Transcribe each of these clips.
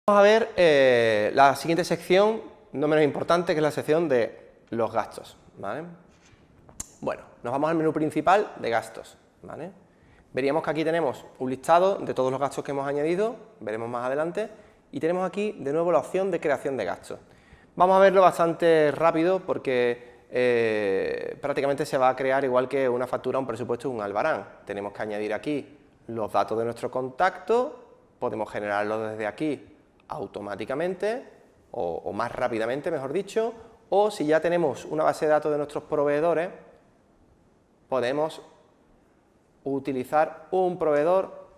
Vamos a ver la siguiente sección, no menos importante, que es la sección de los gastos, ¿vale? Bueno, nos vamos al menú principal de gastos, ¿vale? Veríamos que aquí tenemos un listado de todos los gastos que hemos añadido, veremos más adelante, y tenemos aquí de nuevo la opción de creación de gastos. Vamos a verlo bastante rápido porque prácticamente se va a crear igual que una factura, un presupuesto, un albarán. Tenemos que añadir aquí los datos de nuestro contacto, podemos generarlo desde aquí automáticamente o más rápidamente, mejor dicho, o si ya tenemos una base de datos de nuestros proveedores, podemos utilizar un proveedor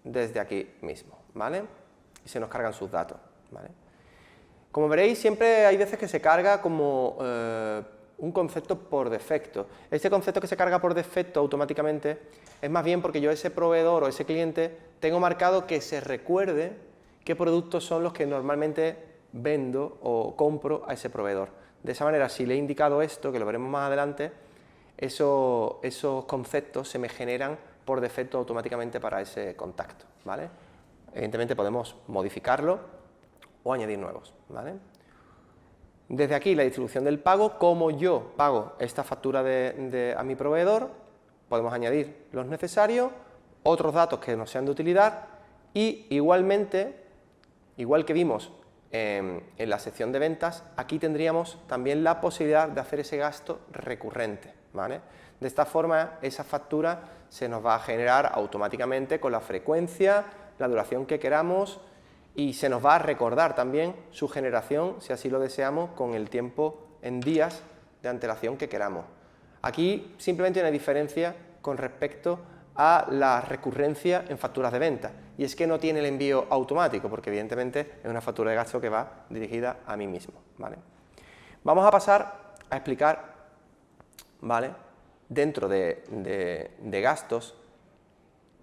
desde aquí mismo, ¿vale? Y se nos cargan sus datos, ¿vale? Como veréis, siempre hay veces que se carga como un concepto por defecto. Este concepto que se carga por defecto automáticamente es más bien porque yo ese proveedor o ese cliente tengo marcado que se recuerde qué productos son los que normalmente vendo o compro a ese proveedor. De esa manera, si le he indicado esto, que lo veremos más adelante, esos conceptos se me generan por defecto automáticamente para ese contacto, ¿vale? Evidentemente podemos modificarlo o añadir nuevos, ¿vale? Desde aquí la distribución del pago, como yo pago esta factura a mi proveedor, podemos añadir los necesarios, otros datos que nos sean de utilidad y igualmente, igual que vimos en la sección de ventas, aquí tendríamos también la posibilidad de hacer ese gasto recurrente, ¿vale? De esta forma, esa factura se nos va a generar automáticamente con la frecuencia, la duración que queramos y se nos va a recordar también su generación, si así lo deseamos, con el tiempo en días de antelación que queramos. Aquí simplemente hay una diferencia con respecto a la recurrencia en facturas de venta, y es que no tiene el envío automático, porque evidentemente es una factura de gasto que va dirigida a mí mismo, ¿vale? Vamos a pasar a explicar, ¿vale?, dentro de gastos,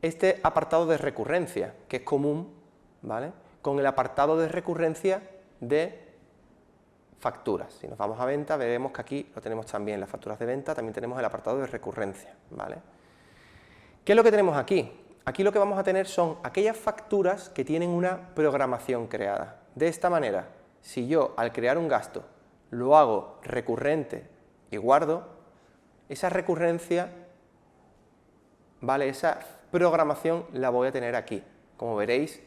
este apartado de recurrencia, que es común, ¿vale?, con el apartado de recurrencia de facturas. Si nos vamos a venta, veremos que aquí lo tenemos también, las facturas de venta, también tenemos el apartado de recurrencia, ¿vale? ¿Qué es lo que tenemos aquí? Aquí lo que vamos a tener son aquellas facturas que tienen una programación creada. De esta manera, si yo al crear un gasto lo hago recurrente y guardo, esa recurrencia, ¿vale?, esa programación la voy a tener aquí. Como veréis,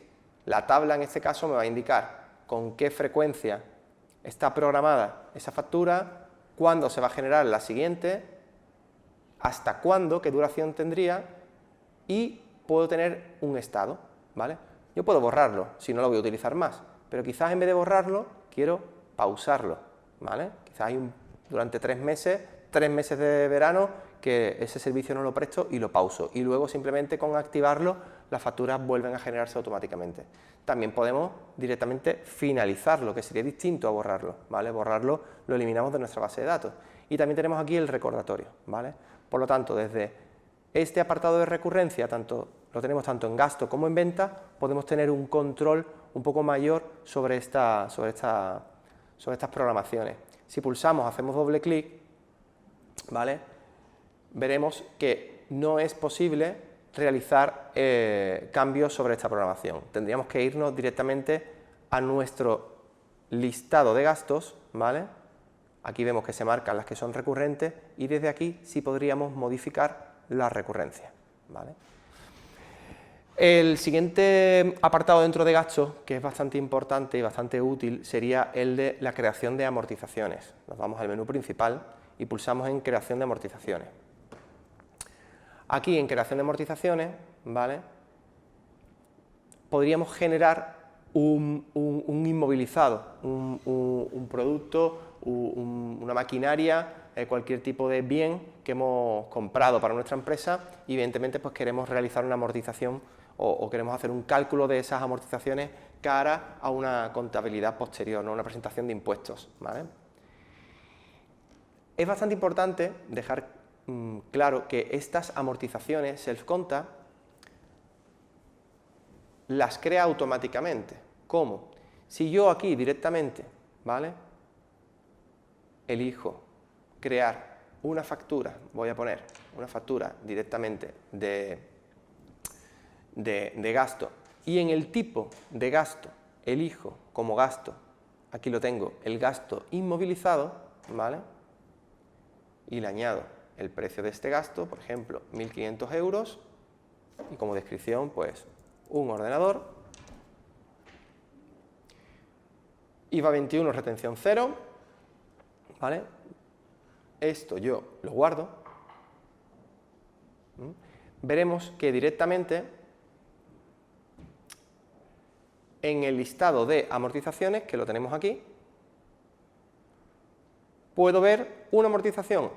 la tabla en este caso me va a indicar con qué frecuencia está programada esa factura, cuándo se va a generar la siguiente, hasta cuándo, qué duración tendría, y puedo tener un estado, ¿vale? Yo puedo borrarlo si no lo voy a utilizar más, pero quizás en vez de borrarlo quiero pausarlo, ¿vale? Quizás hay durante 3 meses de verano que ese servicio no lo presto y lo pauso, y luego simplemente con activarlo las facturas vuelven a generarse automáticamente. También podemos directamente finalizarlo, que sería distinto a borrarlo, ¿vale? Borrarlo lo eliminamos de nuestra base de datos. Y también tenemos aquí el recordatorio, ¿vale? Por lo tanto, desde este apartado de recurrencia, lo tenemos tanto en gasto como en venta, podemos tener un control un poco mayor sobre estas programaciones. Si pulsamos, hacemos doble clic, ¿vale?, veremos que no es posible realizar cambios sobre esta programación. Tendríamos que irnos directamente a nuestro listado de gastos, ¿vale? Aquí vemos que se marcan las que son recurrentes y desde aquí sí podríamos modificar la recurrencia, ¿vale? El siguiente apartado dentro de gastos, que es bastante importante y bastante útil, sería el de la creación de amortizaciones. Nos vamos al menú principal y pulsamos en creación de amortizaciones. Aquí en creación de amortizaciones, ¿vale?, podríamos generar un inmovilizado, un producto, una maquinaria, cualquier tipo de bien que hemos comprado para nuestra empresa y evidentemente pues queremos realizar una amortización o queremos hacer un cálculo de esas amortizaciones cara a una contabilidad posterior, ¿no?, una presentación de impuestos, ¿vale? Es bastante importante dejar claro que estas amortizaciones self-conta las crea automáticamente. ¿Cómo? Si yo aquí directamente, ¿vale?, elijo crear una factura, voy a poner una factura directamente de gasto y en el tipo de gasto elijo como gasto, aquí lo tengo, el gasto inmovilizado, ¿vale? Y le añado el precio de este gasto, por ejemplo, 1.500 euros, y como descripción, pues, un ordenador, IVA 21, retención 0, ¿vale? Esto yo lo guardo. Veremos que directamente en el listado de amortizaciones, que lo tenemos aquí, puedo ver una amortización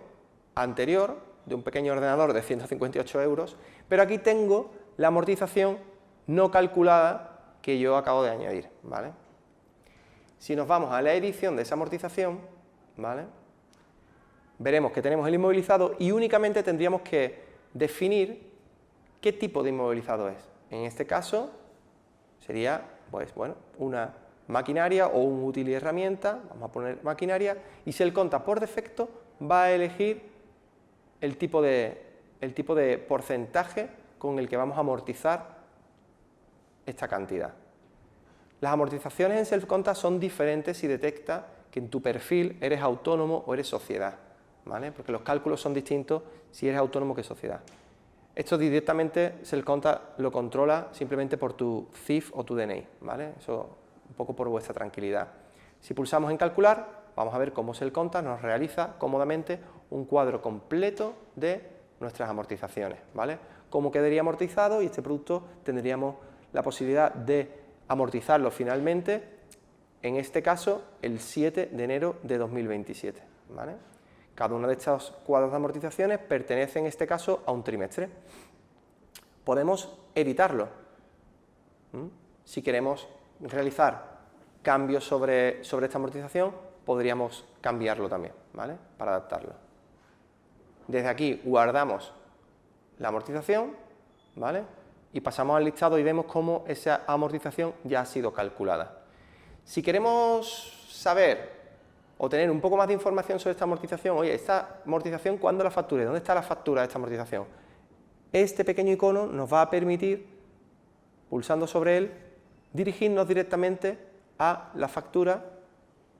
anterior de un pequeño ordenador de 158 euros, pero aquí tengo la amortización no calculada que yo acabo de añadir, ¿vale? Si nos vamos a la edición de esa amortización, ¿vale? Veremos que tenemos el inmovilizado y únicamente tendríamos que definir qué tipo de inmovilizado es. En este caso sería, pues bueno, una maquinaria o un útil y herramienta, vamos a poner maquinaria, y SELCONTA por defecto va a elegir el tipo de porcentaje con el que vamos a amortizar esta cantidad. Las amortizaciones en SELCONTA son diferentes si detecta que en tu perfil eres autónomo o eres sociedad, ¿vale? Porque los cálculos son distintos si eres autónomo que sociedad. Esto directamente SELCONTA lo controla simplemente por tu CIF o tu DNI, ¿vale? Eso un poco por vuestra tranquilidad. Si pulsamos en calcular, vamos a ver cómo SELCONTA nos realiza cómodamente un cuadro completo de nuestras amortizaciones, ¿vale? Cómo quedaría amortizado, y este producto tendríamos la posibilidad de amortizarlo finalmente, en este caso, el 7 de enero de 2027, ¿vale? Cada uno de estos cuadros de amortizaciones pertenece en este caso a un trimestre. Podemos editarlo. Si queremos realizar cambios sobre esta amortización, podríamos cambiarlo también, ¿vale? Para adaptarlo. Desde aquí guardamos la amortización, ¿vale? Y pasamos al listado y vemos cómo esa amortización ya ha sido calculada. Si queremos saber o tener un poco más de información sobre esta amortización, oye, esta amortización, ¿cuándo la facturé? ¿Dónde está la factura de esta amortización? Este pequeño icono nos va a permitir, pulsando sobre él, dirigirnos directamente a la factura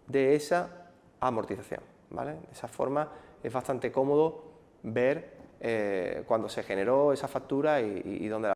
de esa amortización, ¿vale? De esa forma es bastante cómodo ver cuándo se generó esa factura y dónde la